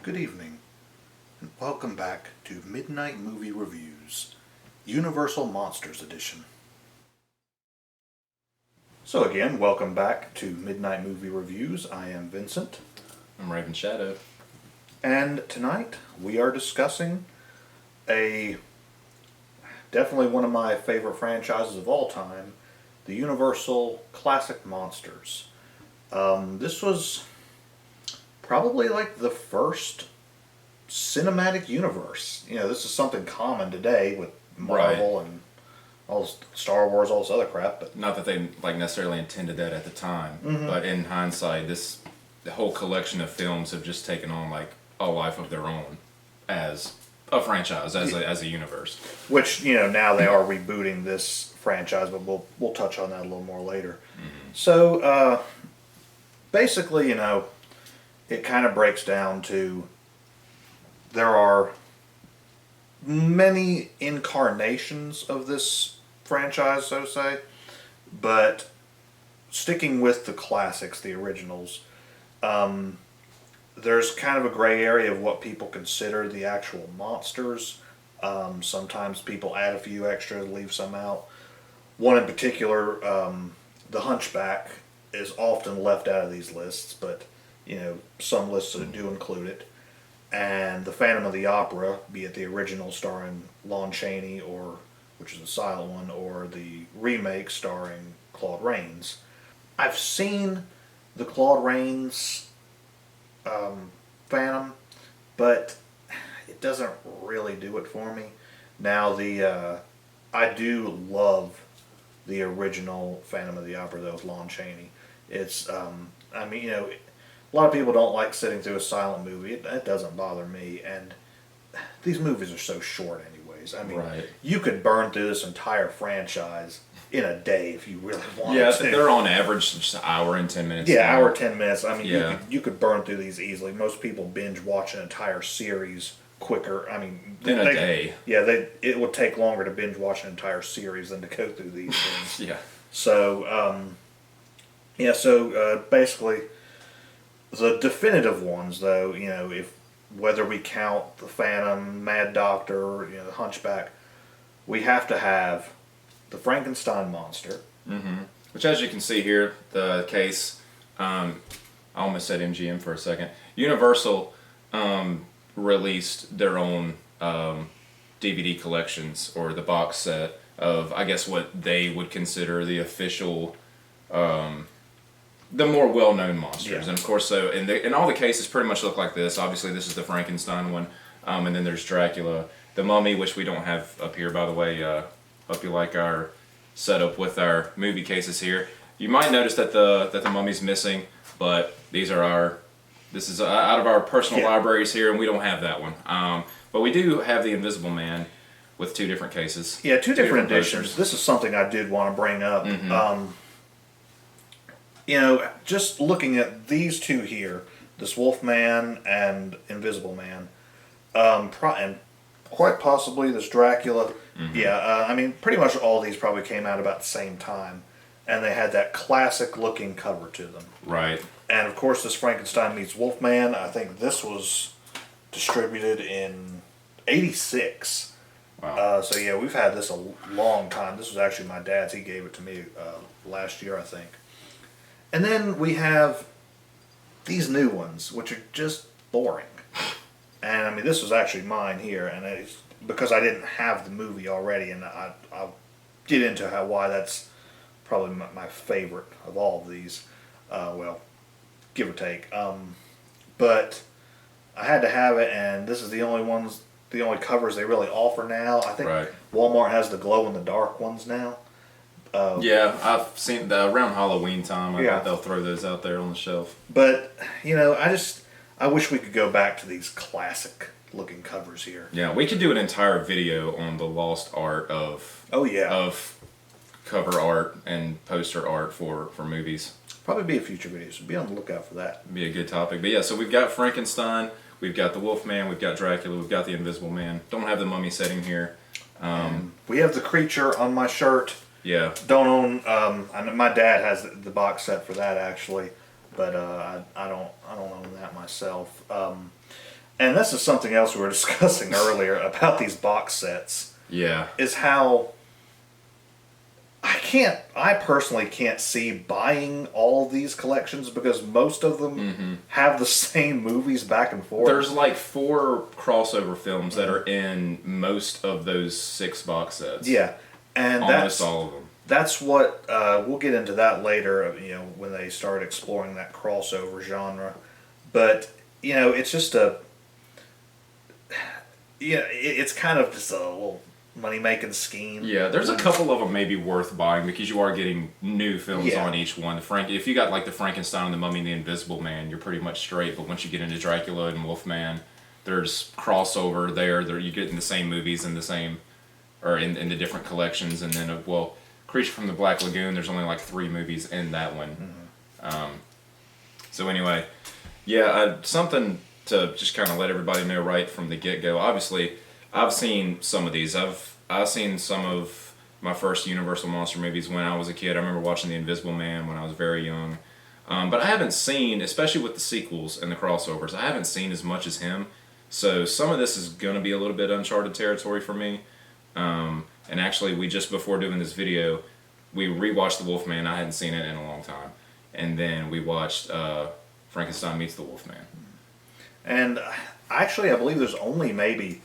Good evening, and welcome back to Midnite Movie Reviews, Universal Monsters Edition. So again, welcome back to Midnite Movie Reviews. I am Vincent. I'm Raven Shadow. And tonight we are discussing definitely one of my favorite franchises of all time, the Universal Classic Monsters. This was probably like the first cinematic universe. You know, this is something common today with Marvel and all this Star Wars, all this other crap. But not that they necessarily intended that at the time, but in hindsight, the whole collection of films have just taken on like a life of their own as a franchise, as a universe. Which, you know, now they are rebooting this franchise, but we'll touch on that a little more later. So basically, you know, it kind of breaks down to there are many incarnations of this franchise, so to say, but sticking with the classics, the originals, there's kind of a gray area of what people consider the actual monsters. Sometimes people add a few extra, leave some out. One in particular, the Hunchback, is often left out of these lists, but you know, some lists do include it. And the Phantom of the Opera, be it the original starring Lon Chaney, which is the silent one, or the remake starring Claude Rains. I've seen the Claude Rains Phantom, but it doesn't really do it for me. Now, I do love the original Phantom of the Opera, though, with Lon Chaney. It's, I mean, you know, a lot of people don't like sitting through a silent movie. It doesn't bother me, and these movies are so short anyways. I mean, you could burn through this entire franchise in a day if you really wanted to. Yeah, they're on average just an hour and 10 minutes. Yeah, hour 10 minutes. I mean, you could burn through these easily. Most people binge watch an entire series quicker. I mean, in a day. Yeah, it would take longer to binge watch an entire series than to go through these things. Yeah. So, basically, the definitive ones, though, you know, whether we count the Phantom, Mad Doctor, you know, the Hunchback, we have to have the Frankenstein monster. Which, as you can see here, the case, I almost said MGM for a second. Universal released their own DVD collections, or the box set of, I guess, what they would consider the official, the more well-known monsters. And of course, so in all the cases pretty much look like this. Obviously, this is the Frankenstein one, and then there's Dracula, the Mummy, which we don't have up here, by the way. Hope you like our setup with our movie cases here. You might notice that the Mummy's missing, but this is out of our personal libraries here, and we don't have that one. But we do have the Invisible Man with two different cases. Yeah, two different editions. Posters. This is something I did want to bring up. You know, just looking at these two here, this Wolfman and Invisible Man, and quite possibly this Dracula. I mean, pretty much all these probably came out about the same time, and they had that classic-looking cover to them. Right. And of course, this Frankenstein meets Wolfman. I think this was distributed in '86. Wow. So yeah, we've had this a long time. This was actually my dad's. He gave it to me last year, I think. And then we have these new ones, which are just boring. And I mean, this was actually mine here, and it's because I didn't have the movie already, and I'll get into why that's probably my favorite of all of these. Well, give or take. But I had to have it, and this is the only covers they really offer now. I think Walmart has the glow-in-the-dark ones now. Yeah, I've seen around Halloween time. I thought they'll throw those out there on the shelf. But you know, I wish we could go back to these classic-looking covers here. Yeah, we could do an entire video on the lost art of cover art and poster art for movies. Probably be a future video, so be on the lookout for that. It'd be a good topic. But yeah, so we've got Frankenstein, we've got the Wolfman, we've got Dracula, we've got the Invisible Man. Don't have the Mummy setting here. We have the Creature on my shirt. Yeah. Don't own. My dad has the box set for that actually, but I don't own that myself. And this is something else we were discussing earlier about these box sets. Yeah. Is how I personally can't see buying all of these collections because most of them have the same movies back and forth. There's like 4 crossover films that are in most of those 6 box sets. Yeah. And almost all of them. That's what, we'll get into that later, when they start exploring that crossover genre. But, it's just it's kind of just a little money-making scheme. Yeah, there's a couple of them maybe worth buying because you are getting new films on each one. If you got like the Frankenstein, the Mummy, and the Invisible Man, you're pretty much straight. But once you get into Dracula and Wolfman, there's crossover there. You get in the same movies in the same, or in the different collections. And then, Creature from the Black Lagoon, there's only like 3 movies in that one. So anyway, something to just kind of let everybody know right from the get-go. Obviously, I've seen some of these. I've seen some of my first Universal Monster movies when I was a kid. I remember watching The Invisible Man when I was very young. But I haven't seen, especially with the sequels and the crossovers, I haven't seen as much as him. So some of this is going to be a little bit uncharted territory for me. And actually, we just before doing this video, we rewatched The Wolfman. I hadn't seen it in a long time. And then we watched Frankenstein Meets the Wolfman. And actually, I believe there's only maybe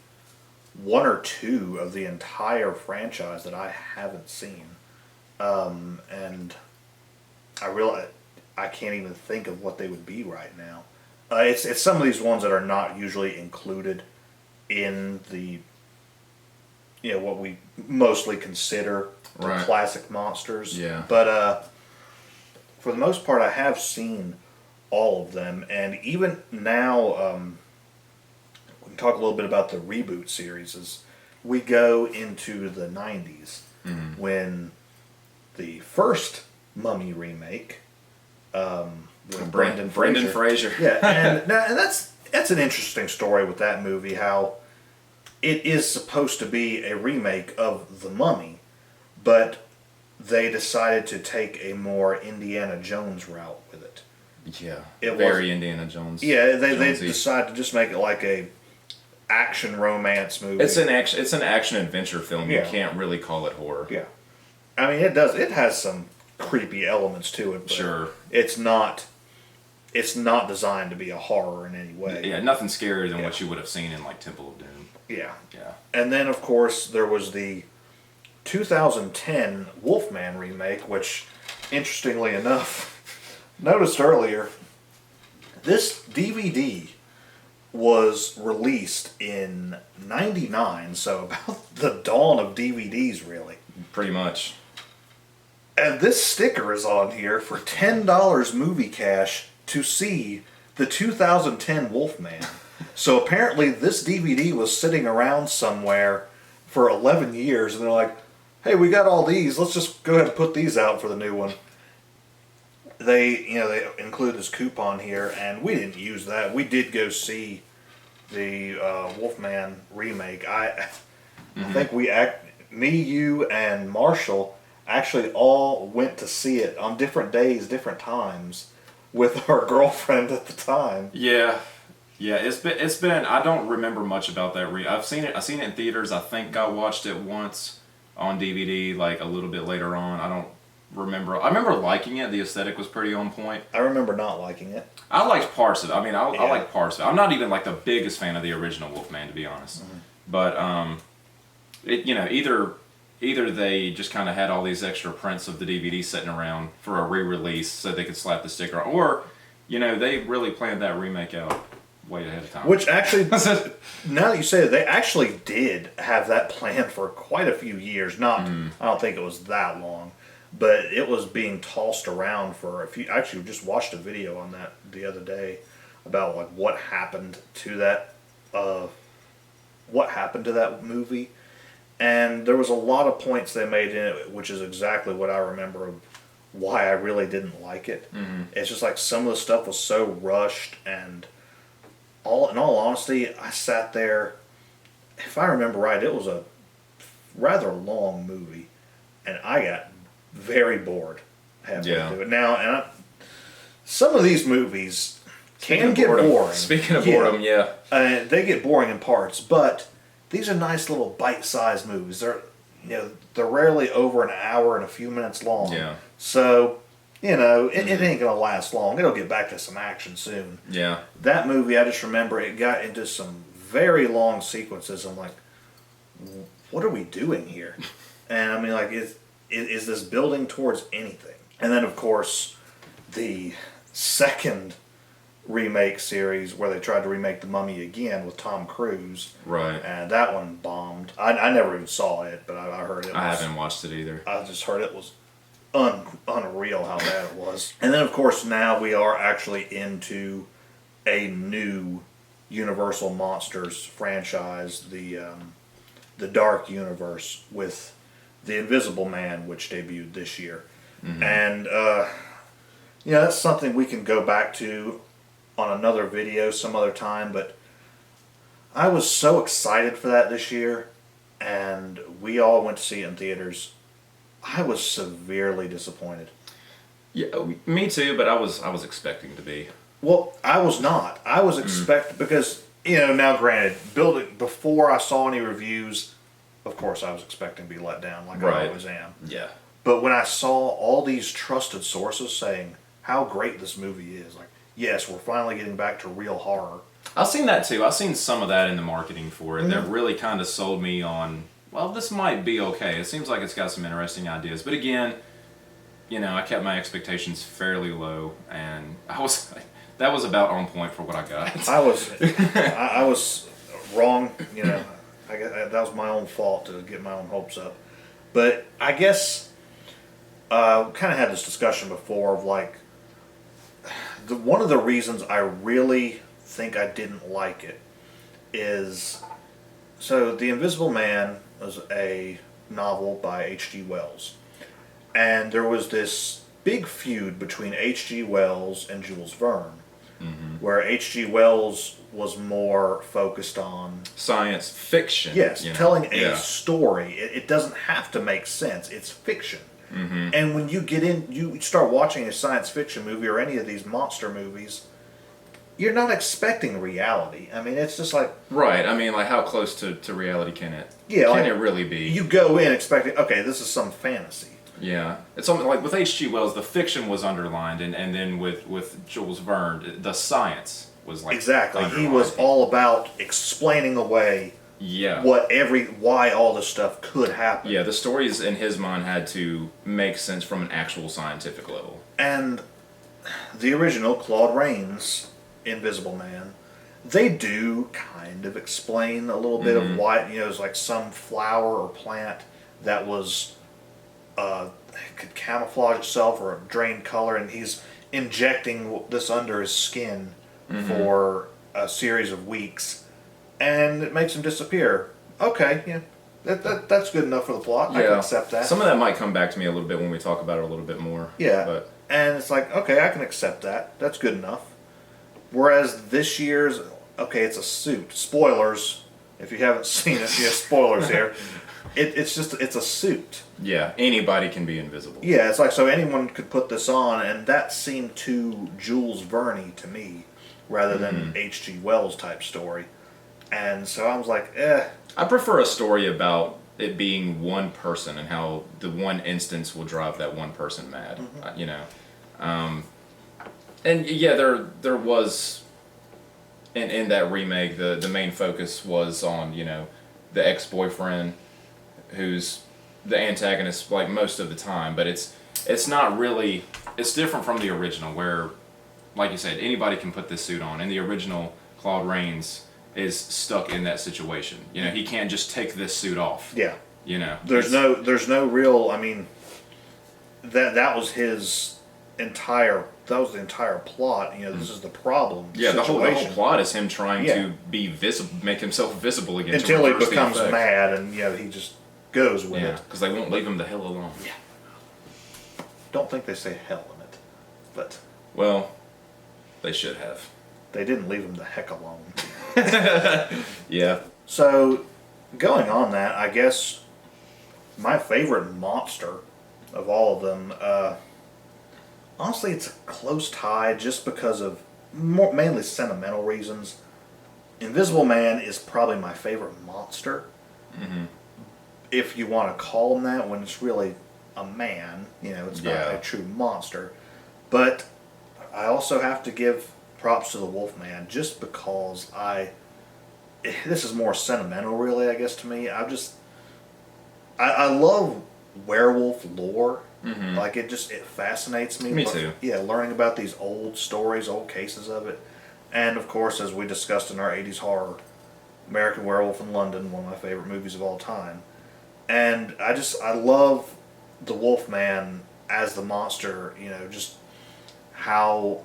1 or 2 of the entire franchise that I haven't seen. And I realize I can't even think of what they would be right now. It's some of these ones that are not usually included in the what we mostly consider the classic monsters. Yeah. But for the most part, I have seen all of them, and even now, we can talk a little bit about the reboot series as we go into the 90s when the first Mummy remake with Brendan Fraser. Yeah, and that's an interesting story with that movie, how it is supposed to be a remake of The Mummy, but they decided to take a more Indiana Jones route with it. Yeah, very Indiana Jones. Yeah, they decided to just make it like a action romance movie. It's an action adventure film. You can't really call it horror. Yeah, I mean it has some creepy elements to it. But sure, it's not designed to be a horror in any way. Yeah, nothing scarier than what you would have seen in like Temple of Doom. Yeah, yeah. And then of course there was the 2010 Wolfman remake, which interestingly enough. Noticed earlier, this DVD was released in '99, so about the dawn of DVDs, really. Pretty much. And this sticker is on here for $10 movie cash to see the 2010 Wolfman. So apparently this DVD was sitting around somewhere for 11 years, and they're like, hey, we got all these, let's just go ahead and put these out for the new one. They include this coupon here, and we didn't use that. We did go see the Wolfman remake. I think me, you, and Marshall actually all went to see it on different days, different times, with our girlfriend at the time. Yeah, it's been. I don't remember much about that. I've seen it in theaters. I think I watched it once on DVD, like a little bit later on. I don't remember. I remember liking it. The aesthetic was pretty on point. I remember not liking it. I liked parts of it. I mean, I like parts of it. I'm not even like the biggest fan of the original Wolfman, to be honest. But either they just kind of had all these extra prints of the DVD sitting around for a re-release so they could slap the sticker, or they really planned that remake out way ahead of time. Which actually, now that you say it, they actually did have that planned for quite a few years. Not, I don't think it was that long. But it was being tossed around for a few. Actually, we just watched a video on that the other day about like what happened to that movie, and there was a lot of points they made in it, which is exactly what I remember of why I really didn't like it. It's just like some of the stuff was so rushed, and in all honesty, I sat there. If I remember right, it was a rather long movie, and I got very bored halfway through it. Now, some of these movies, can get boring. Speaking of boredom, yeah. They get boring in parts, but these are nice little bite-sized movies. They're rarely over an hour and a few minutes long. Yeah. So, it ain't gonna last long. It'll get back to some action soon. Yeah. That movie, I just remember it got into some very long sequences. I'm like, what are we doing here? And I mean, like, is this building towards anything? And then, of course, the second remake series where they tried to remake The Mummy again with Tom Cruise. Right. And that one bombed. I never even saw it, but I heard it was... I haven't watched it either. I just heard it was unreal how bad it was. And then, of course, now we are actually into a new Universal Monsters franchise, the Dark Universe, with The Invisible Man, which debuted this year. Mm-hmm. And, that's something we can go back to on another video some other time, but I was so excited for that this year, and we all went to see it in theaters. I was severely disappointed. Yeah, me too, but I was expecting to be. Well, I was not. I was expecting, because, now granted, building before I saw any reviews, of course I was expecting to be let down, like I always am. Yeah. But when I saw all these trusted sources saying how great this movie is, like, yes, we're finally getting back to real horror. I've seen that too. I've seen some of that in the marketing for it. That really kind of sold me on, well, this might be okay. It seems like it's got some interesting ideas. But again, I kept my expectations fairly low, and that was about on point for what I got. I was wrong, I guess that was my own fault to get my own hopes up. But I guess kind of had this discussion before of like, one of the reasons I really think I didn't like it is, so The Invisible Man was a novel by H.G. Wells, and there was this big feud between H.G. Wells and Jules Verne, where H.G. Wells was more focused on science fiction. Yes, telling a story. It doesn't have to make sense. It's fiction. Mm-hmm. And when you start watching a science fiction movie or any of these monster movies, you're not expecting reality. I mean, it's just like... Right. I mean, like, how close to reality can it really be? You go in expecting, okay, this is some fantasy. Yeah. It's something like with H.G. Wells, the fiction was underlined, and then with Jules Verne, the science was like... Exactly. He was all about explaining away why all this stuff could happen. Yeah, the stories in his mind had to make sense from an actual scientific level. And the original, Claude Rains' Invisible Man, they do kind of explain a little bit of why, it's like some flower or plant that was, could camouflage itself or drain color, and he's injecting this under his skin for a series of weeks, and it makes him disappear. Okay, yeah, that's good enough for the plot. I can accept that. Some of that might come back to me a little bit when we talk about it a little bit more. Yeah, and it's like, okay, I can accept that. That's good enough. Whereas this year's, it's a suit. Spoilers, if you haven't seen it, spoilers here. It's a suit. Yeah, anybody can be invisible. Yeah, it's like, so anyone could put this on, and that seemed too Jules Verne to me, rather than H.G. Wells type story. And so I was like, I prefer a story about it being one person and how the one instance will drive that one person mad. And yeah, there was in that remake, the main focus was on the ex-boyfriend who's the antagonist like most of the time, but it's not really, it's different from the original where, like you said, anybody can put this suit on. In the original, Claude Rains is stuck in that situation. He can't just take this suit off. Yeah. There's no real, I mean, that was his entire, that was the entire plot. This is the problem. Yeah, the whole plot is him trying to be visible, make himself visible again. Until he becomes mad and he just goes with it. Because they won't leave him the hell alone. Yeah. Don't think they say hell in it, but... Well, they should have. They didn't leave him the heck alone. Yeah. So, going on that, I guess my favorite monster of all of them, honestly, it's a close tie just because of mainly sentimental reasons. Invisible Man is probably my favorite monster. Mm-hmm. If you want to call him that, when it's really a man, it's not a true monster. But I also have to give props to the Wolfman just because this is more sentimental, really, I guess, to me. I love werewolf lore. Mm-hmm. Like, it fascinates me. Me too. Yeah, learning about these old stories, old cases of it. And, of course, as we discussed in our 80s horror, American Werewolf in London, one of my favorite movies of all time. And I love the Wolfman as the monster, just how...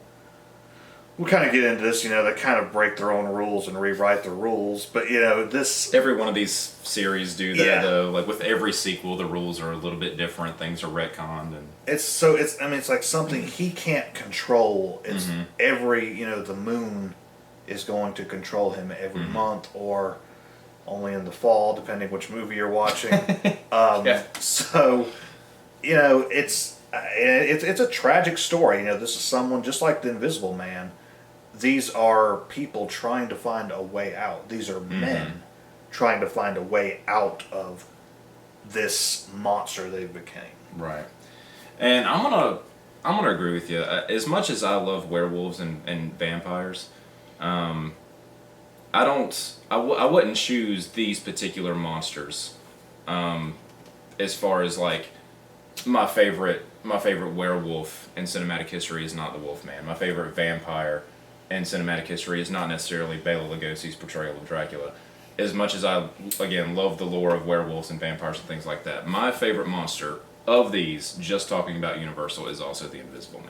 We'll kind of get into this, they kind of break their own rules and rewrite the rules. But, this... Every one of these series do that, Yeah. though. Like, with every sequel, the rules are a little bit different. Things are retconned. And it's like something he can't control. It's every, the moon is going to control him every month or only in the fall, depending which movie you're watching. Yeah. So, it's a tragic story. This is someone, just like the Invisible Man, these are people trying to find a way out. These are men trying to find a way out of this monster they became. Right. And I'm gonna agree with you. As much as I love werewolves and vampires, I wouldn't choose these particular monsters. As far as like my favorite werewolf in cinematic history is not the Wolfman. My favorite vampire in cinematic history is not necessarily Bela Lugosi's portrayal of Dracula. As much as I, again, love the lore of werewolves and vampires and things like that, my favorite monster of these, just talking about Universal, is also the Invisible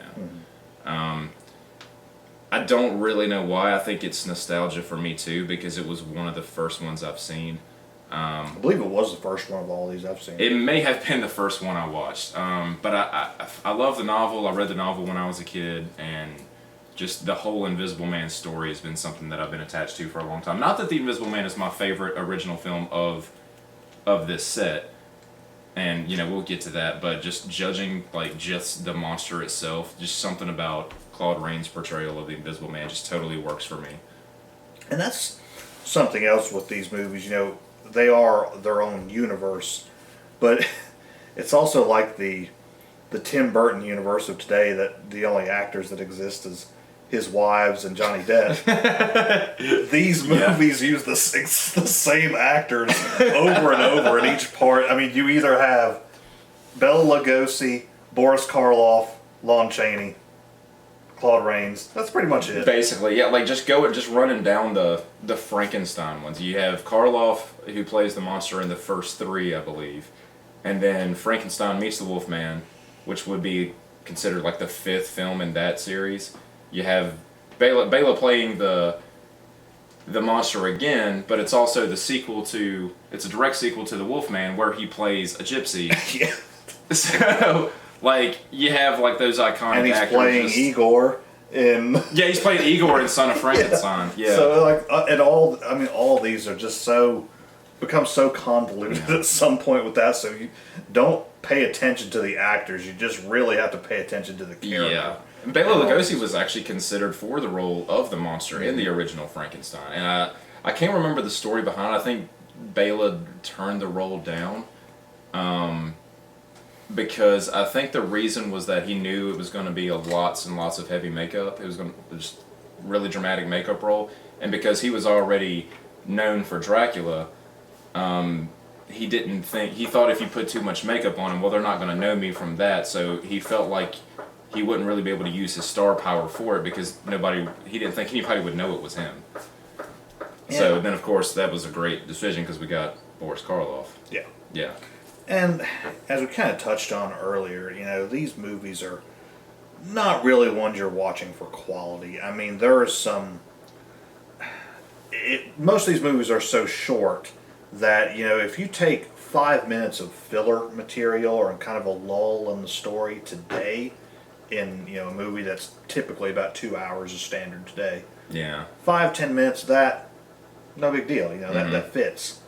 Man. I don't really know why. I think it's nostalgia for me too, because it was one of the first ones I've seen. I believe it was the first one of all these I've seen. It may have been the first one I watched, but I love the novel. I read the novel when I was a kid, and just the whole Invisible Man story has been something that I've been attached to for a long time. Not that the Invisible Man is my favorite original film of this set, and we'll get to that, but just judging like just the monster itself, just something about Claude Rains' portrayal of the Invisible Man just totally works for me. And that's something else with these movies, they are their own universe, but it's also like the Tim Burton universe of today, that the only actors that exist is his wives and Johnny Depp. These movies use the same actors over and over in each part. I mean, you either have Bela Lugosi, Boris Karloff, Lon Chaney, Claude Rains. That's pretty much it. Basically, yeah. Like just running down the Frankenstein ones. You have Karloff, who plays the monster in the first three, I believe, and then Frankenstein meets the Wolfman, which would be considered like the fifth film in that series. You have Bela playing the monster again, but it's also the sequel to... It's a direct sequel to the Wolfman, where he plays a gypsy. Yeah. So, like, you have like those iconic and he's actors. Playing Igor in... Yeah, he's playing Igor in Son of Frankenstein. Yeah. So like, all of these are just become so convoluted at some point with that. So you don't pay attention to the actors. You just really have to pay attention to the character. Yeah. Bela Lugosi was actually considered for the role of the monster in the original Frankenstein, and I can't remember the story behind it. I think Bela turned the role down because I think the reason was that he knew it was going to be lots and lots of heavy makeup. It was going to just really dramatic makeup role, and because he was already known for Dracula, he thought if you put too much makeup on him, well, they're not going to know me from that. So he felt like he wouldn't really be able to use his star power for it because he didn't think anybody would know it was him. Yeah. So then, of course, that was a great decision because we got Boris Karloff. Yeah. Yeah. And as we kind of touched on earlier, these movies are not really ones you're watching for quality. I mean, there is some... most of these movies are so short that, if you take 5 minutes of filler material or kind of a lull in the story today in, a movie that's typically about 2 hours is standard today. Yeah. 5-10 minutes of that, no big deal, that fits.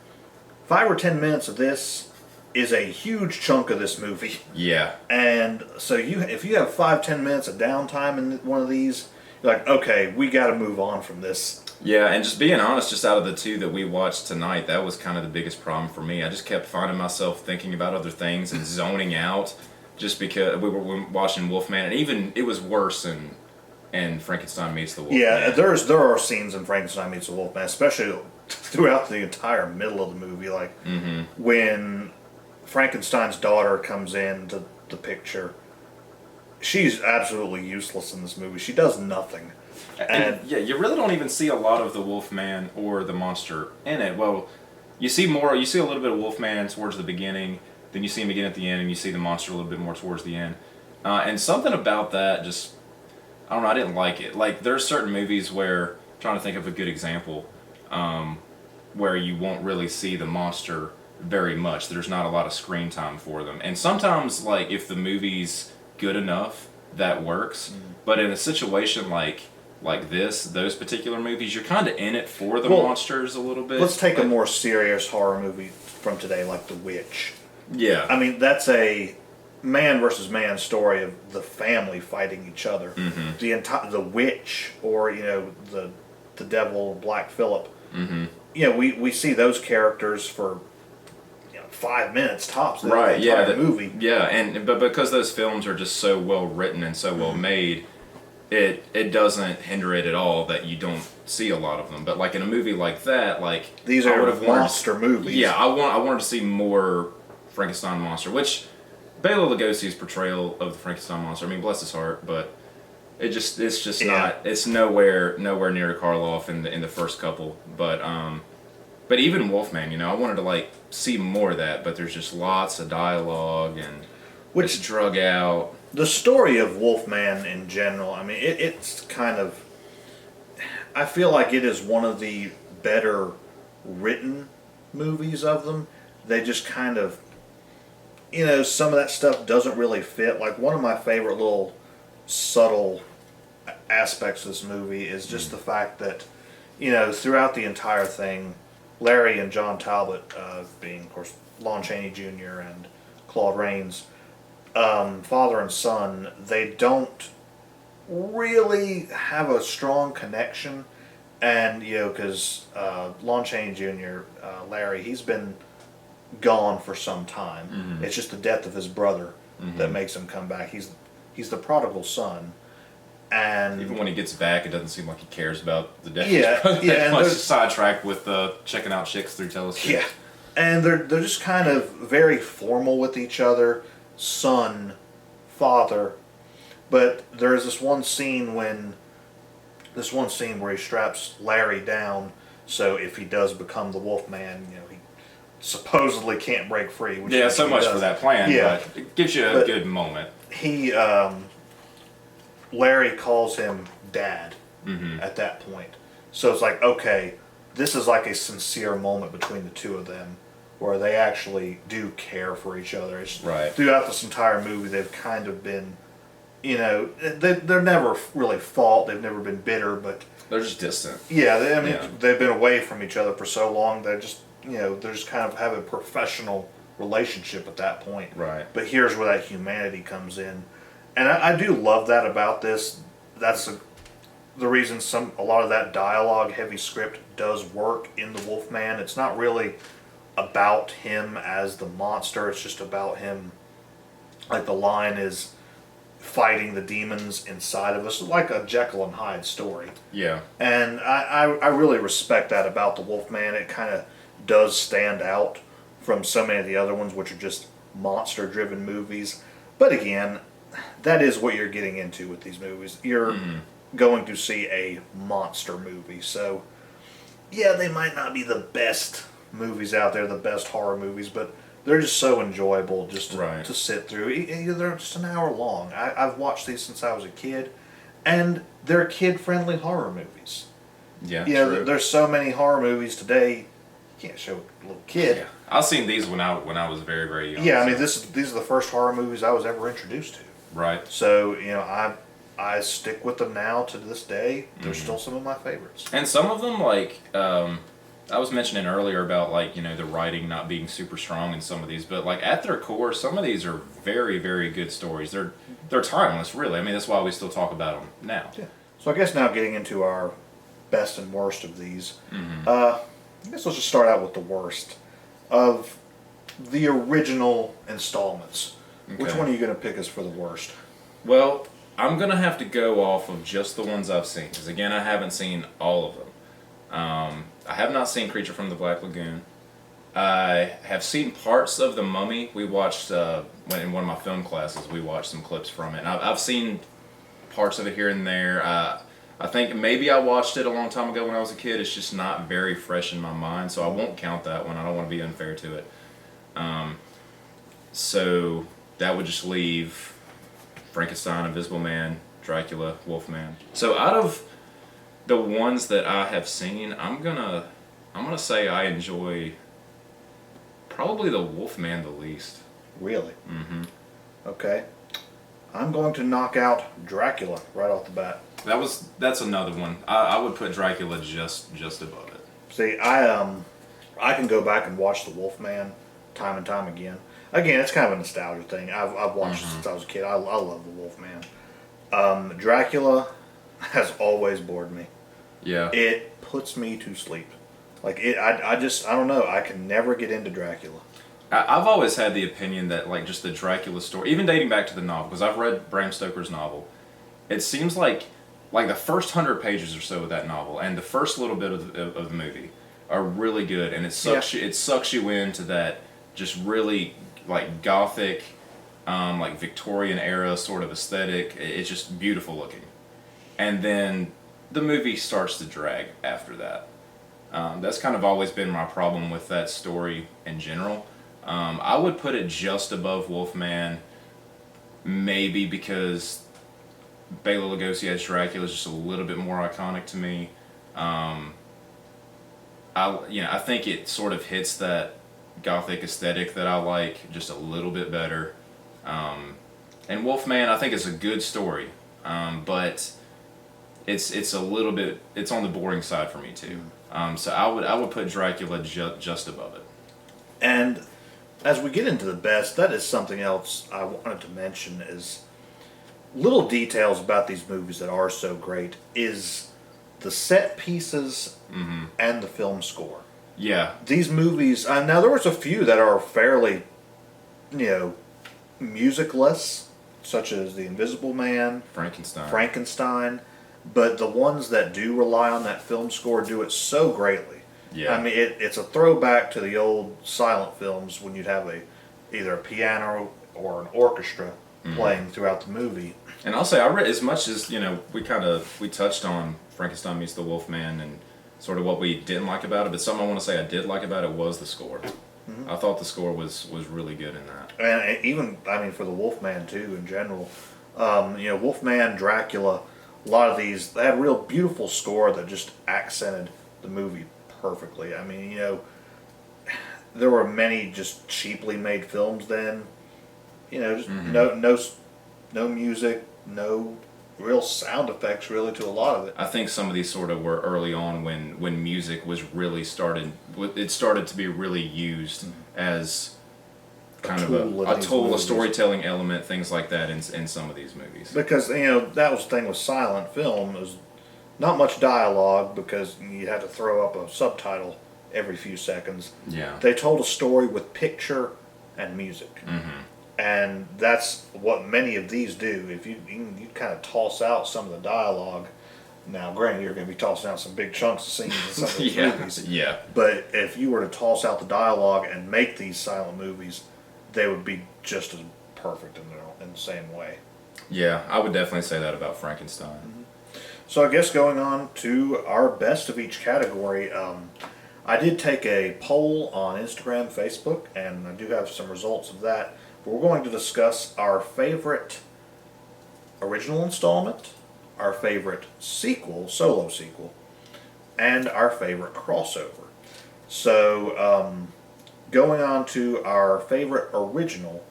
5 or 10 minutes of this is a huge chunk of this movie. Yeah. And so if you have 5-10 minutes of downtime in one of these, you're like, okay, we got to move on from this. Yeah, and just being honest, just out of the two that we watched tonight, that was kind of the biggest problem for me. I just kept finding myself thinking about other things and zoning out, just because we were watching Wolfman, and even it was worse in Frankenstein Meets the Wolfman. Yeah, there are scenes in Frankenstein Meets the Wolfman, especially throughout the entire middle of the movie, like when Frankenstein's daughter comes into the picture. She's absolutely useless in this movie. She does nothing. And yeah, you really don't even see a lot of the Wolfman or the monster in it. Well, you see a little bit of Wolfman towards the beginning, then you see him again at the end, and you see the monster a little bit more towards the end. And something about that just, I don't know, I didn't like it. Like, there's certain movies where, I'm trying to think of a good example, where you won't really see the monster very much. There's not a lot of screen time for them. And sometimes, like, if the movie's good enough, that works. But in a situation like this, those particular movies, you're kind of in it for the monsters a little bit. Let's take a more serious horror movie from today, like The Witch. Yeah. I mean, that's a man versus man story of the family fighting each other. The witch, or the devil, Black Phillip. We see those characters for 5 minutes tops. Right. The entire movie. Yeah, but because those films are just so well written and so well made, it doesn't hinder it at all that you don't see a lot of them. But like in a movie like that, like these are monster movies. Yeah, I wanted to see more Frankenstein monster, which Bela Lugosi's portrayal of the Frankenstein monster, I mean, bless his heart, but it's just not, it's nowhere near Karloff in the first couple. But even Wolfman, I wanted to like see more of that, but there's just lots of dialogue and it's drug out. The story of Wolfman in general, I mean, it's kind of, I feel like it is one of the better written movies of them. They just kind of, some of that stuff doesn't really fit. Like, one of my favorite little subtle aspects of this movie is just the fact that, throughout the entire thing, Larry and John Talbot, being, of course, Lon Chaney Jr. and Claude Rains, father and son, they don't really have a strong connection. And, because Lon Chaney Jr., Larry, he's been gone for some time. It's just the death of his brother that makes him come back. He's the prodigal son. And even when he gets back, it doesn't seem like he cares about the death. And much sidetracked with checking out chicks through telescopes. Yeah, and they're just kind of very formal with each other, son, father. But there's this one scene where he straps Larry down, so if he does become the Wolfman, he supposedly can't break free. Which so much for that plan. Yeah, but it gives you a good moment. Larry calls him Dad at that point. So it's like, okay, this is like a sincere moment between the two of them where they actually do care for each other. Right. Throughout this entire movie, they've kind of been, they're never really fought. They've never been bitter, but they're just distant. Yeah, they've been away from each other for so long. They're just, they're just kind of have a professional relationship at that point. Right. But here's where that humanity comes in. And I do love that about this. That's the reason a lot of that dialogue heavy script does work in the Wolfman. It's not really about him as the monster. It's just about him, like the line is fighting the demons inside of us, like a Jekyll and Hyde story. Yeah. And I really respect that about the Wolfman. It kind of does stand out from so many of the other ones, which are just monster-driven movies. But again, that is what you're getting into with these movies. You're going to see a monster movie. So, yeah, they might not be the best movies out there, the best horror movies, but they're just so enjoyable just to sit through. They're just an hour long. I've watched these since I was a kid, and they're kid-friendly horror movies. Yeah, true. There's so many horror movies today, you can't show a little kid. Yeah. I've seen these when I was very, very young. Yeah, I mean, these are the first horror movies I was ever introduced to. Right. So, I stick with them now to this day. They're still some of my favorites. And some of them, like, I was mentioning earlier about, like, the writing not being super strong in some of these, but, like, at their core, some of these are very, very good stories. They're timeless, really. I mean, that's why we still talk about them now. Yeah. So I guess now getting into our best and worst of these. I guess let's just start out with the worst of the original installments. Okay. Which one are you going to pick as for the worst? Well, I'm going to have to go off of just the ones I've seen. Because, again, I haven't seen all of them. I have not seen Creature from the Black Lagoon. I have seen parts of The Mummy. We watched, in one of my film classes, we watched some clips from it. And I've seen parts of it here and there. I think maybe I watched it a long time ago when I was a kid. It's just not very fresh in my mind, so I won't count that one. I don't want to be unfair to it. So that would just leave Frankenstein, Invisible Man, Dracula, Wolfman. So out of the ones that I have seen, I'm gonna say I enjoy probably the Wolfman the least. Really? Mm-hmm. Okay. I'm going to knock out Dracula right off the bat. That's another one. I would put Dracula just above it. See, I can go back and watch the Wolfman time and time again. Again, it's kind of a nostalgia thing. I've watched it since I was a kid. I love the Wolfman. Dracula has always bored me. Yeah. It puts me to sleep. Like I don't know. I can never get into Dracula. I've always had the opinion that like just the Dracula story, even dating back to the novel, because I've read Bram Stoker's novel. It seems like the first 100 pages or so of that novel and the first little bit of the movie are really good, and it sucks you into that just really like gothic, like Victorian era sort of aesthetic. It's just beautiful looking, and then the movie starts to drag after that. That's kind of always been my problem with that story in general. I would put it just above Wolfman, maybe because Bela Lugosi as Dracula is just a little bit more iconic to me. I think it sort of hits that gothic aesthetic that I like just a little bit better. And Wolfman, I think, is a good story, but it's a little bit, it's on the boring side for me too. So I would put Dracula just above it. And as we get into the best, that is something else I wanted to mention is little details about these movies that are so great is the set pieces and the film score. Yeah. These movies, now there was a few that are fairly, musicless, such as The Invisible Man, Frankenstein, but the ones that do rely on that film score do it so greatly. Yeah. I mean, it's a throwback to the old silent films when you'd have either a piano or an orchestra playing throughout the movie. And I'll say, I read as much as, we touched on Frankenstein meets the Wolfman and sort of what we didn't like about it, but something I want to say I did like about it was the score. I thought the score was really good in that. And even, for the Wolfman too, in general. Wolfman, Dracula, a lot of these, they had a real beautiful score that just accented the movie perfectly. There were many just cheaply made films then. Just no music, no real sound effects really to a lot of it. I think some of these sort of were early on when music was really started to be really used as kind of a tool, a storytelling element, things like that in some of these movies. Because, that was the thing with silent film, is not much dialogue because you had to throw up a subtitle every few seconds. Yeah. They told a story with picture and music. And that's what many of these do. If you kind of toss out some of the dialogue, now granted you're going to be tossing out some big chunks of scenes in some of these movies. Yeah. But if you were to toss out the dialogue and make these silent movies, they would be just as perfect in the same way. Yeah, I would definitely say that about Frankenstein. So I guess going on to our best of each category, I did take a poll on Instagram, Facebook, and I do have some results of that. But we're going to discuss our favorite original installment, our favorite solo sequel, and our favorite crossover. So going on to our favorite original,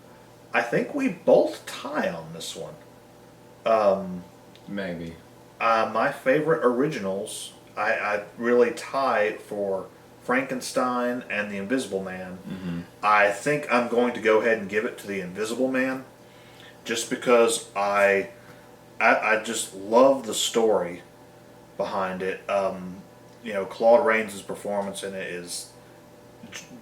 I think we both tie on this one. Maybe. My favorite originals, I really tie for Frankenstein and The Invisible Man. I think I'm going to go ahead and give it to The Invisible Man, just because I I just love the story behind it. Claude Rains' performance in it is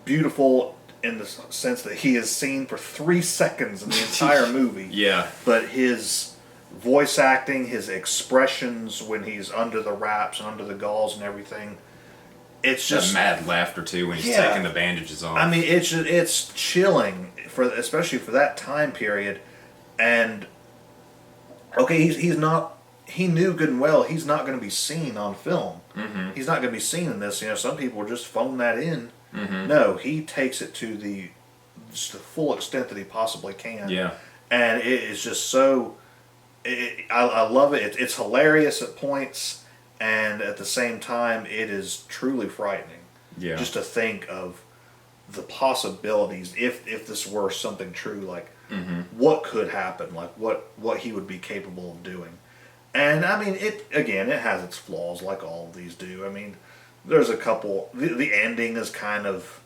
beautiful in the sense that he is seen for 3 seconds in the entire movie. Yeah. But his voice acting, his expressions when he's under the wraps and under the gauze and everything, it's just that mad laughter too when he's taking the bandages off. I mean, it's chilling especially for that time period. And okay, he's not. He knew good and well he's not going to be seen on film. Mm-hmm. He's not going to be seen in this. Some people just phone that in. Mm-hmm. No, he takes it to just the full extent that he possibly can. Yeah. And it is just so. I love it. It's hilarious at points, and at the same time, it is truly frightening. Yeah. Just to think of the possibilities if this were something true, like what could happen, like what he would be capable of doing. And I mean, it has its flaws, like all of these do. I mean, there's a couple. The ending is kind of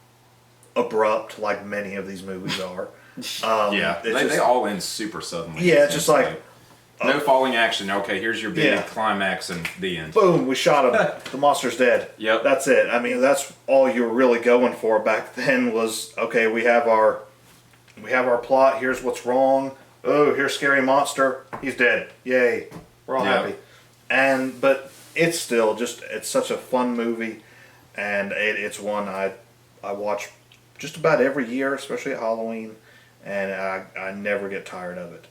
abrupt, like many of these movies are. They all end super suddenly. Yeah, it's just like no falling action. Okay, here's your big climax and the end. Boom, we shot him. The monster's dead. Yep. That's it. I mean, that's all you were really going for back then was, okay, we have our plot, here's what's wrong. Oh, here's scary monster. He's dead. Yay. We're all happy. But it's still it's such a fun movie, and it's one I watch just about every year, especially at Halloween, and I never get tired of it.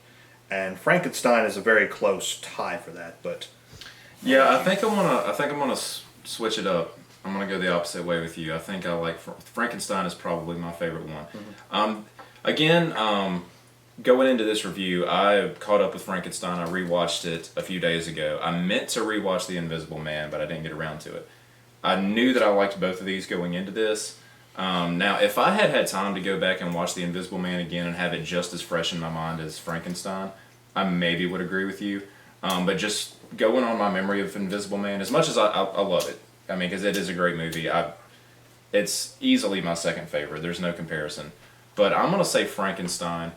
And Frankenstein is a very close tie for that, but yeah, I think I'm gonna switch it up. I'm gonna go the opposite way with you. I think I like Frankenstein is probably my favorite one. Mm-hmm. Going into this review, I caught up with Frankenstein. I rewatched it a few days ago. I meant to rewatch The Invisible Man, but I didn't get around to it. I knew that I liked both of these going into this. Now, if I had time to go back and watch The Invisible Man again and have it just as fresh in my mind as Frankenstein, I maybe would agree with you. But just going on my memory of Invisible Man, as much as I love it, I mean, because it is a great movie, it's easily my second favorite. There's no comparison. But I'm going to say Frankenstein.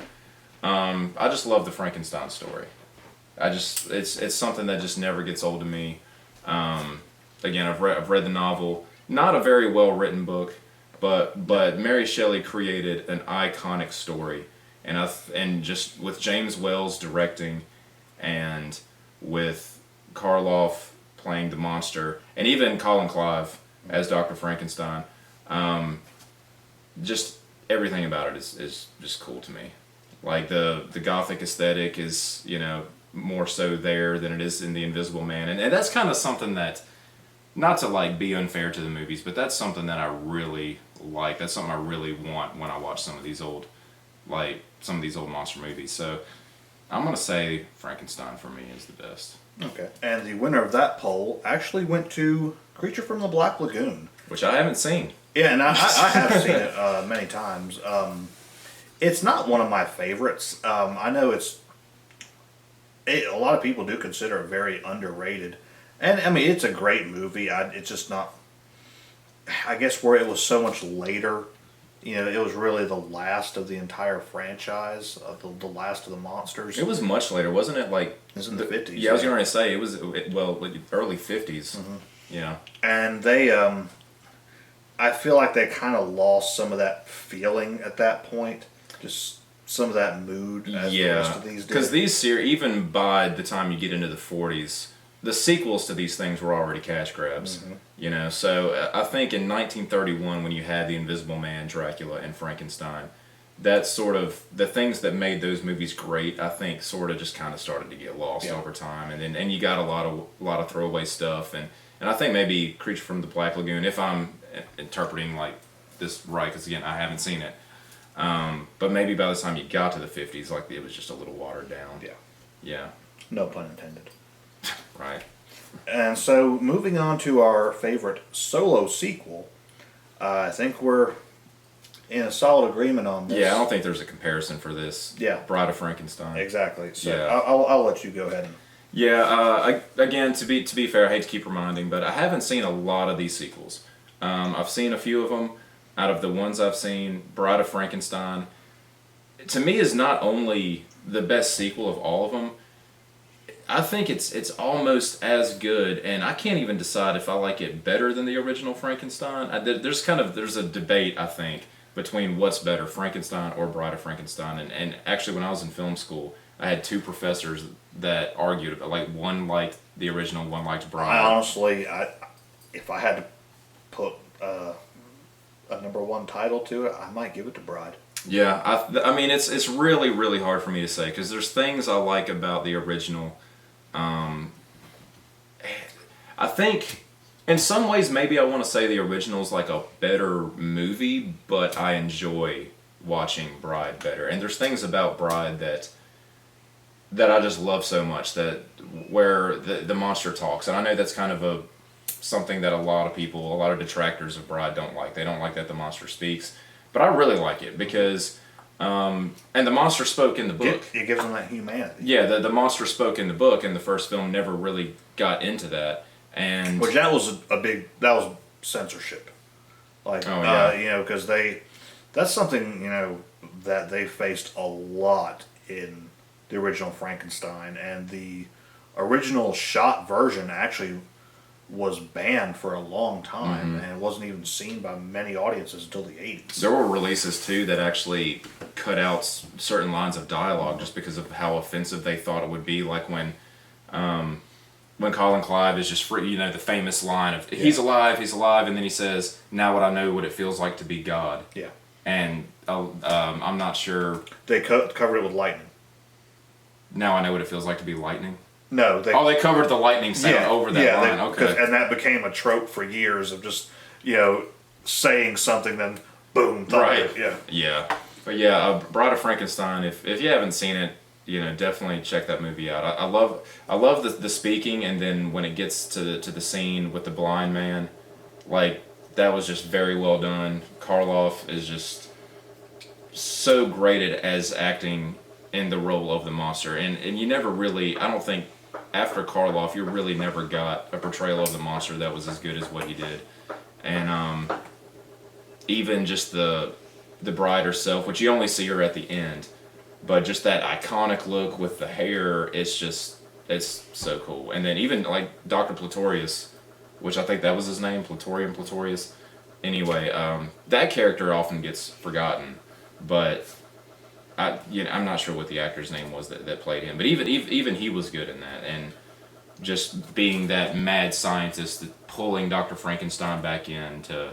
I just love the Frankenstein story. It's something that just never gets old to me. Again, I've read the novel. Not a very well written book, but Mary Shelley created an iconic story, and just with James Wells directing, and with Karloff playing the monster, and even Colin Clive as Dr. Frankenstein, just everything about it is just cool to me. Like the gothic aesthetic is, more so there than it is in The Invisible Man. And that's kind of something that, not to like be unfair to the movies, but that's something that I really like. That's something I really want when I watch some of these old monster movies. So I'm going to say Frankenstein for me is the best. Okay. And the winner of that poll actually went to Creature from the Black Lagoon. Which I haven't seen. Yeah, and I have seen it many times. It's not one of my favorites. I know a lot of people do consider it very underrated. And, I mean, it's a great movie. It's just not, I guess where it was so much later, it was really the last of the entire franchise, of the last of the monsters. It was much later, wasn't it? Like, it was in the 50s. Yeah, I was going to say, it was, early 50s. Mm-hmm. Yeah. And they, I feel like they kind of lost some of that feeling at that point. Just some of that mood as the rest of these did. Because these series, even by the time you get into the 40s, the sequels to these things were already cash grabs. Mm-hmm. So I think in 1931, when you had The Invisible Man, Dracula, and Frankenstein, that sort of, the things that made those movies great, I think sort of just kind of started to get lost over time. And you got a lot of throwaway stuff. And I think maybe Creature from the Black Lagoon, if I'm interpreting like this right, because again, I haven't seen it. But maybe by the time you got to the 50s, like it was just a little watered down. Yeah. No pun intended. Right. And so, moving on to our favorite solo sequel, I think we're in a solid agreement on this. Yeah, I don't think there's a comparison for this. Yeah. Bride of Frankenstein. Exactly. So I'll let you go ahead. Again, to be fair, I hate to keep reminding, but I haven't seen a lot of these sequels. I've seen a few of them. Out of the ones I've seen, Bride of Frankenstein, to me, is not only the best sequel of all of them, I think it's almost as good, and I can't even decide if I like it better than the original Frankenstein. There's a debate, I think, between what's better, Frankenstein or Bride of Frankenstein. And actually, when I was in film school, I had two professors that argued about, like, one liked the original, one liked Bride. I honestly, if I had to put a number one title to it, I might give it to Bride. Yeah, I mean, it's really, really hard for me to say, because there's things I like about the original. I think in some ways maybe I want to say the original is like a better movie, but I enjoy watching Bride better. And there's things about Bride that I just love so much, that where the monster talks. And I know that's kind of something that a lot of detractors of Bride don't like. They don't like that the monster speaks. But I really like it because, and the monster spoke in the book. It gives them that humanity. Yeah, the monster spoke in the book, and the first film never really got into that. And which that was that was censorship. Like, because that's something, that they faced a lot in the original Frankenstein, and the original shot version actually was banned for a long time, and wasn't even seen by many audiences until the 80s. There were releases too that actually cut out certain lines of dialogue just because of how offensive they thought it would be. Like when Colin Clive is just free, the famous line of he's alive, and then he says, "Now what I know what it feels like to be God." Yeah. And I'm not sure. They covered it with lightning. Now I know what it feels like to be lightning. No, they covered the lightning sound over that line. Okay. And that became a trope for years of just saying something, then boom, thunder. Right. Yeah. Yeah. But yeah, Bride of Frankenstein. If you haven't seen it, definitely check that movie out. I love the speaking, and then when it gets to the scene with the blind man, like, that was just very well done. Karloff is just so great as acting in the role of the monster, and you never really, I don't think, after Karloff, you really never got a portrayal of the monster that was as good as what he did. And even just the bride herself, which you only see her at the end, but just that iconic look with the hair, it's so cool. And then even like Dr. Platorius, which I think that was his name, Platorius. Anyway, that character often gets forgotten, but I'm not sure what the actor's name was that played him. But even he was good in that, and just being that mad scientist, pulling Dr. Frankenstein back in, to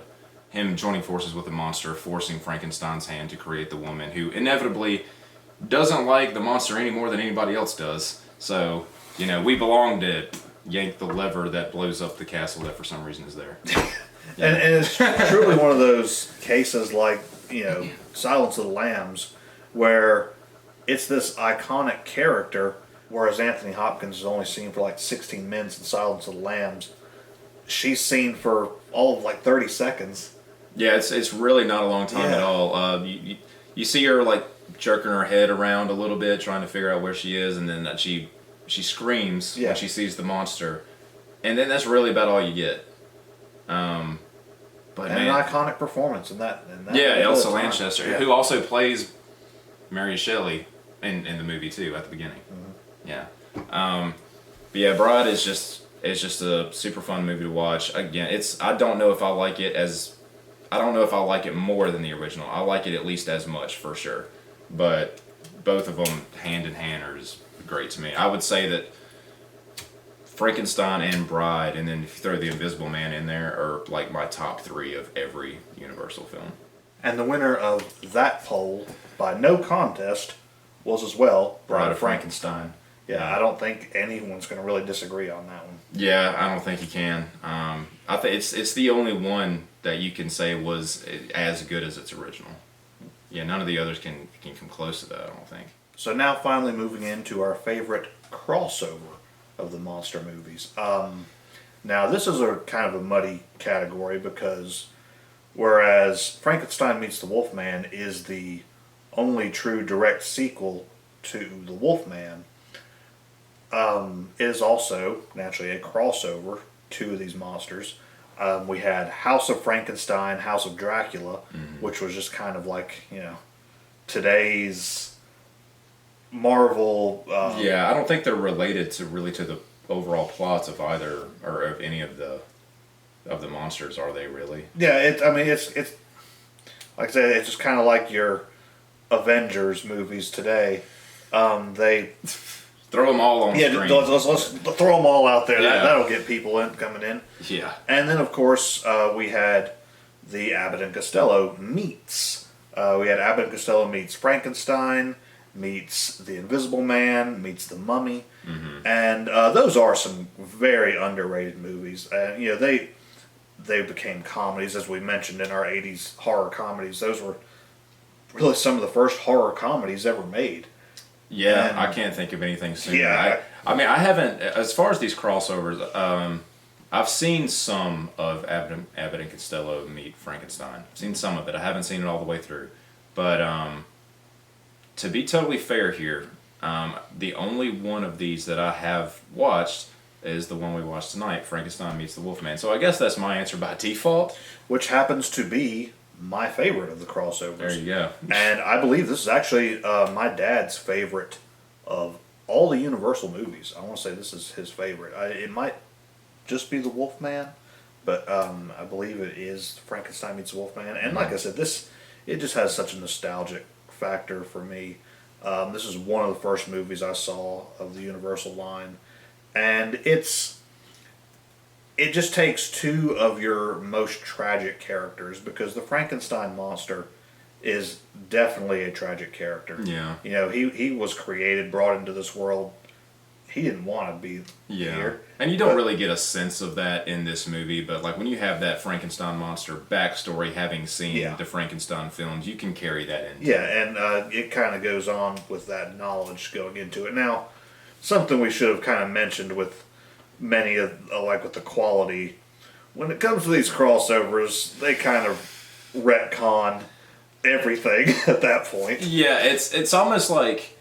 him joining forces with the monster, forcing Frankenstein's hand to create the woman who inevitably doesn't like the monster any more than anybody else does. So, we belong to yank the lever that blows up the castle that for some reason is there. Yeah. And it's truly one of those cases like, Silence of the Lambs, where it's this iconic character, whereas Anthony Hopkins is only seen for like 16 minutes in Silence of the Lambs. She's seen for all of like 30 seconds. Yeah, it's really not a long time at all. You see her like jerking her head around a little bit, trying to figure out where she is, and then she screams when she sees the monster, and then that's really about all you get. But an iconic performance in that. Elsa Lanchester, who also plays Mary Shelley in the movie too at the beginning. Yeah. But yeah, Bride is just a super fun movie to watch. Again, I don't know if I like it more than the original. I like it at least as much for sure. But both of them hand in hand are just great to me. I would say that Frankenstein and Bride, and then if you throw the Invisible Man in there, are like my top 3 of every Universal film. And the winner of that poll, by no contest, was as well Bride of Frankenstein. Yeah, I don't think anyone's going to really disagree on that one. Yeah, I don't think you can. I think it's the only one that you can say was as good as its original. Yeah, none of the others can come close to that, I don't think. So now finally moving into our favorite crossover of the monster movies. Now this is a kind of a muddy category, because whereas Frankenstein Meets the Wolfman is the only true direct sequel to the Wolfman, it is also naturally a crossover to these monsters. We had House of Frankenstein, House of Dracula, which was just kind of like, today's Marvel. Yeah, I don't think they're related to the overall plots of either or of any of the monsters, are they really? Yeah, it's like I said, it's just kind of like your Avengers movies today. They throw them all on screen. Let's throw them all out there. Yeah. That'll get people coming in. Yeah. And then of course we had the Abbott and Costello meets. We had Abbott and Costello meets Frankenstein, meets the Invisible Man, meets the Mummy, and those are some very underrated movies. And they became comedies, as we mentioned in our '80s horror comedies. Those were really some of the first horror comedies ever made. Yeah, And I can't think of anything sooner. Yeah. I mean, I haven't, as far as these crossovers, I've seen some of Abbott and Costello meet Frankenstein. I've seen some of it. I haven't seen it all the way through. But to be totally fair here, the only one of these that I have watched is the one we watched tonight, Frankenstein Meets the Wolfman. So I guess that's my answer by default. Which happens to be my favorite of the crossovers. There you go. And I believe this is actually my dad's favorite of all the Universal movies. I want to say this is his favorite. It might just be the Wolfman, but I believe it is Frankenstein Meets the Wolfman. And like I said, it just has such a nostalgic factor for me. This is one of the first movies I saw of the Universal line, and it just takes two of your most tragic characters, because the Frankenstein monster is definitely a tragic character. Yeah. He was created, brought into this world. He didn't want to be here. And you don't really get a sense of that in this movie, but like when you have that Frankenstein monster backstory, having seen the Frankenstein films, you can carry that in. Yeah, and it kind of goes on with that knowledge going into it. Now, something we should have kind of mentioned with many of, like with the quality, when it comes to these crossovers, they kind of retcon everything at that point. Yeah, it's almost like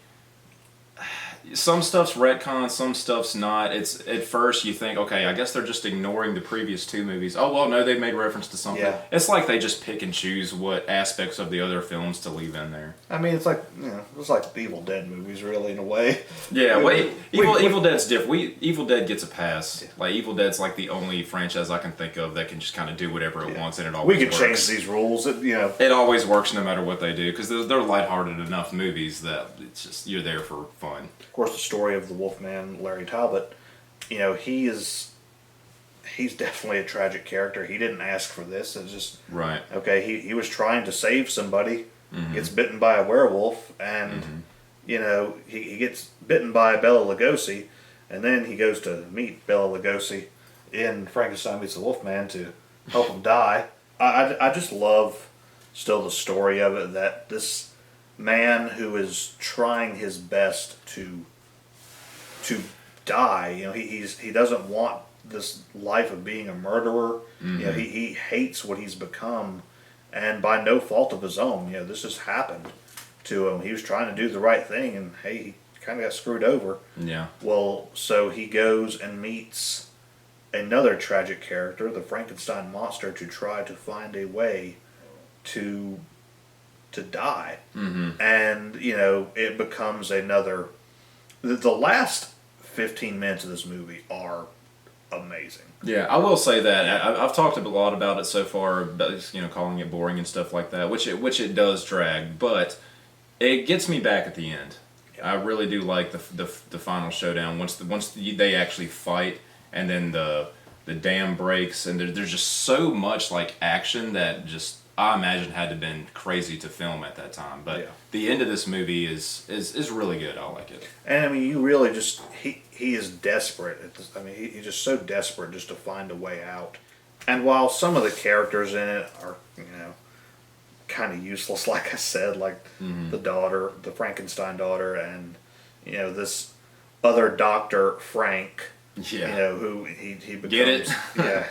some stuff's retcon, some stuff's not. It's at first you think, okay, I guess they're just ignoring the previous two movies. Oh well, no, they made reference to something. Yeah. It's like they just pick and choose what aspects of the other films to leave in there. I mean, it's like it's like the Evil Dead movies, really, in a way. Yeah, well, Evil Dead's different. Evil Dead gets a pass. Yeah. Like Evil Dead's like the only franchise I can think of that can just kind of do whatever it wants, and it always works. We can change these rules. It always works no matter what they do, because they're lighthearted enough movies that it's just you're there for fun. Of course, the story of the Wolfman, Larry Talbot, he's definitely a tragic character. He didn't ask for this. It's just right. Okay, he was trying to save somebody, gets bitten by a werewolf, and he gets bitten by Bela Lugosi, and then he goes to meet Bela Lugosi in Frankenstein Meets the Wolfman to help him die. I just love still the story of it, that this man who is trying his best to die, he doesn't want this life of being a murderer. He hates what he's become, and by no fault of his own. This has happened to him. He was trying to do the right thing, and hey, he kind of got screwed over. Yeah. Well, so he goes and meets another tragic character, the Frankenstein monster, to try to find a way to die. And it becomes another. The last 15 minutes of this movie are amazing. Yeah, I will say that I've talked a lot about it so far, about, calling it boring and stuff like that, which it does drag, but it gets me back at the end. I really do like the final showdown once they actually fight, and then the dam breaks, and there's just so much like action that just I imagine had to have been crazy to film at that time. But the end of this movie is really good. I like it. And I mean, you really just he is desperate. He's just so desperate just to find a way out. And while some of the characters in it are kind of useless, like I said, like the daughter, the Frankenstein daughter, and this other doctor, Frank. Yeah. Who he becomes. Get it? Yeah.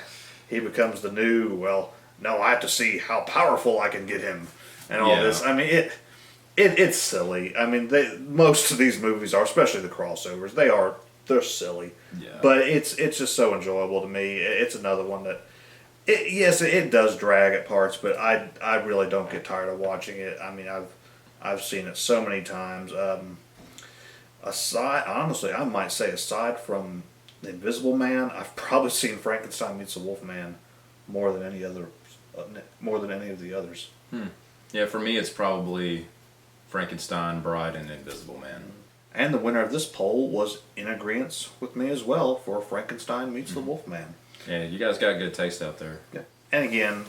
He becomes the new. Well, no, I have to see how powerful I can get him, and all this. I mean, it's silly. I mean, most of these movies are, especially the crossovers. They're silly. Yeah. But it's just so enjoyable to me. It's another one that. It does drag at parts, but I really don't get tired of watching it. I mean, I've seen it so many times. Honestly, I might say aside from The Invisible Man, I've probably seen Frankenstein Meets the Wolfman more than any other, more than any of the others. Yeah, for me, it's probably Frankenstein, Bride, and Invisible Man. And the winner of this poll was in agreement with me as well for Frankenstein Meets the Wolfman. Yeah, you guys got good taste out there. Yeah. And again,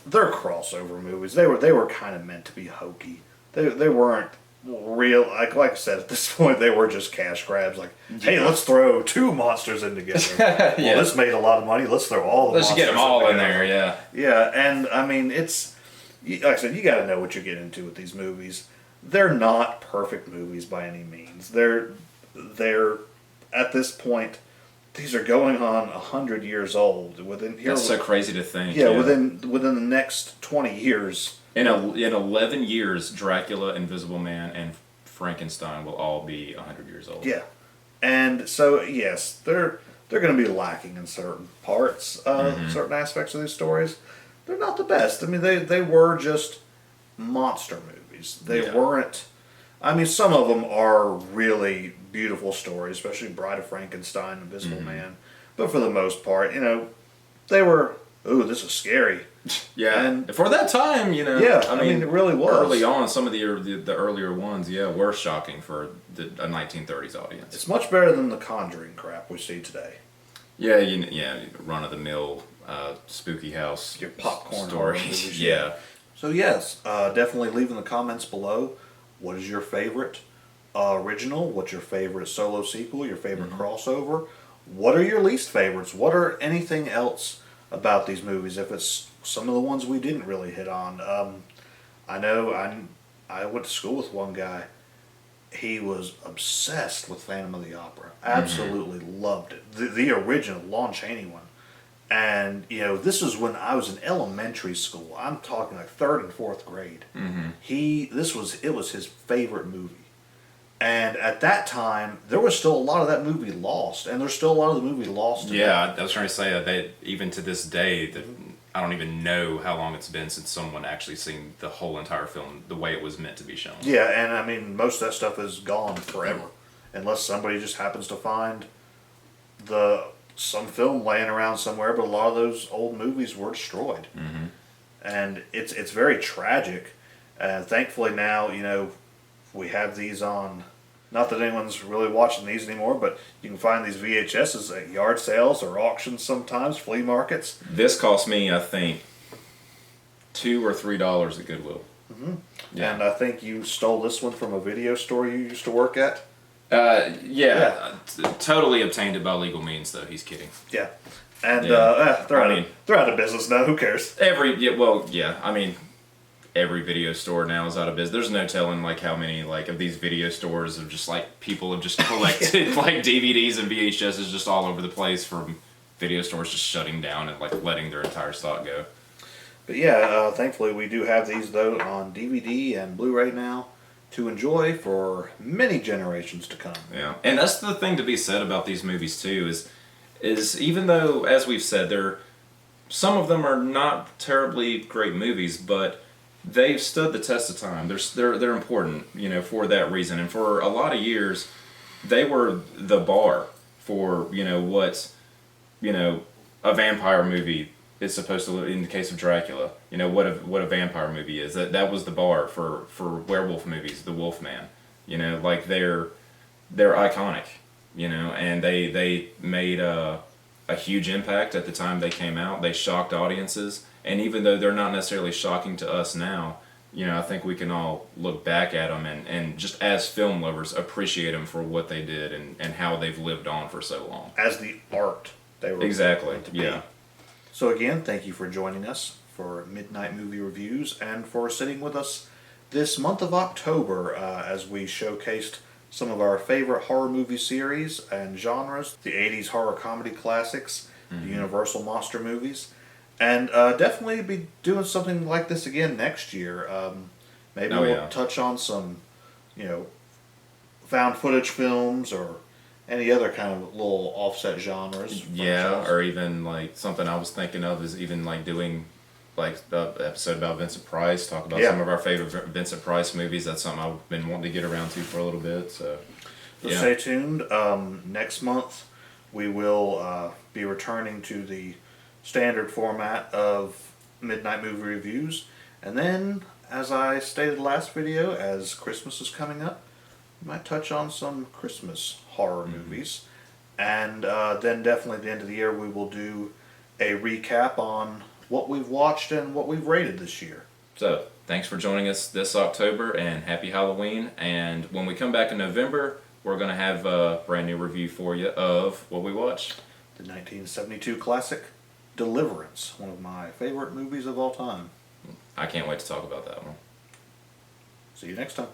they're crossover movies. They were kind of meant to be hokey. They weren't real. Like I said, at this point, they were just cash grabs. Like, hey, let's throw two monsters in together. Yeah. Well, this made a lot of money. Let's throw all the Let's monsters get them all in together. there. Yeah. Yeah, and I mean, it's like I said, you got to know what you're getting into with these movies. They're not perfect movies by any means. They're at this point, these are going on 100 years old. That's so crazy to think. Yeah, within the next 20 years. In 11 years, Dracula, Invisible Man, and Frankenstein will all be 100 years old. Yeah, and so yes, they're going to be lacking in certain parts, certain aspects of these stories. They're not the best. I mean, they were just monster movies. They weren't. I mean, some of them are really beautiful stories, especially Bride of Frankenstein, Invisible Man. But for the most part, they were. Ooh, this is scary. Yeah, and for that time, Yeah, I mean, it really was. Early on, some of the earlier ones, were shocking for a 1930s audience. It's much better than the Conjuring crap we see today. Yeah, run of the mill, spooky house, Your popcorn stories. Yeah. So yes, definitely leave in the comments below. What is your favorite original? What's your favorite solo sequel? Your favorite crossover? What are your least favorites? What are anything else about these movies? If it's some of the ones we didn't really hit on. I know I went to school with one guy. He was obsessed with Phantom of the Opera. Absolutely loved it. The original Lon Chaney one. And this was when I was in elementary school. I'm talking like 3rd and 4th grade. It was his favorite movie. And at that time, there was still a lot of that movie lost, and there's still a lot of the movie lost today. Yeah, I was trying to say that even to this day, that I don't even know how long it's been since someone actually seen the whole entire film the way it was meant to be shown. Yeah, and I mean, most of that stuff is gone forever, unless somebody just happens to find some film laying around somewhere. But a lot of those old movies were destroyed, and it's very tragic. Thankfully now, we have these on. Not that anyone's really watching these anymore, but you can find these VHSs at yard sales or auctions sometimes, flea markets. This cost me, I think, $2 or $3 at Goodwill. Yeah. And I think you stole this one from a video store you used to work at. Totally obtained it by legal means, though. He's kidding. Yeah, and they're out of business now. Who cares? Every video store now is out of business. There's no telling how many of these video stores of just people have just collected DVDs and VHSs just all over the place from video stores just shutting down and letting their entire stock go. But yeah, thankfully we do have these though on DVD and Blu-ray now to enjoy for many generations to come. Yeah, and that's the thing to be said about these movies too is even though, as we've said, some of them are not terribly great movies, but they've stood the test of time. They're important, for that reason. And for a lot of years, they were the bar for, what, a vampire movie is supposed to look, in the case of Dracula, what a vampire movie is. That was the bar for werewolf movies, the Wolfman. They're iconic, and they made a huge impact at the time they came out. They shocked audiences. And even though they're not necessarily shocking to us now, I think we can all look back at them and just as film lovers appreciate them for what they did and how they've lived on for so long. As the art they were exactly, meant to be. Yeah. So again, thank you for joining us for Midnite Movie Reviews and for sitting with us this month of October as we showcased some of our favorite horror movie series and genres, the 80s horror comedy classics, the Universal monster movies. And definitely be doing something like this again next year. Maybe we'll touch on some, found footage films or any other kind of little offset genres. Yeah, or even something I was thinking of is even doing the episode about Vincent Price, talk about some of our favorite Vincent Price movies. That's something I've been wanting to get around to for a little bit. So So Yeah. stay tuned. Next month, we will be returning to the standard format of Midnight Movie Reviews. And then, as I stated last video, as Christmas is coming up, we might touch on some Christmas horror movies. And then definitely at the end of the year, we will do a recap on what we've watched and what we've rated this year. So, thanks for joining us this October, and happy Halloween. And when we come back in November, we're going to have a brand new review for you of what we watched. The 1972 classic Deliverance, one of my favorite movies of all time. I can't wait to talk about that one. See you next time.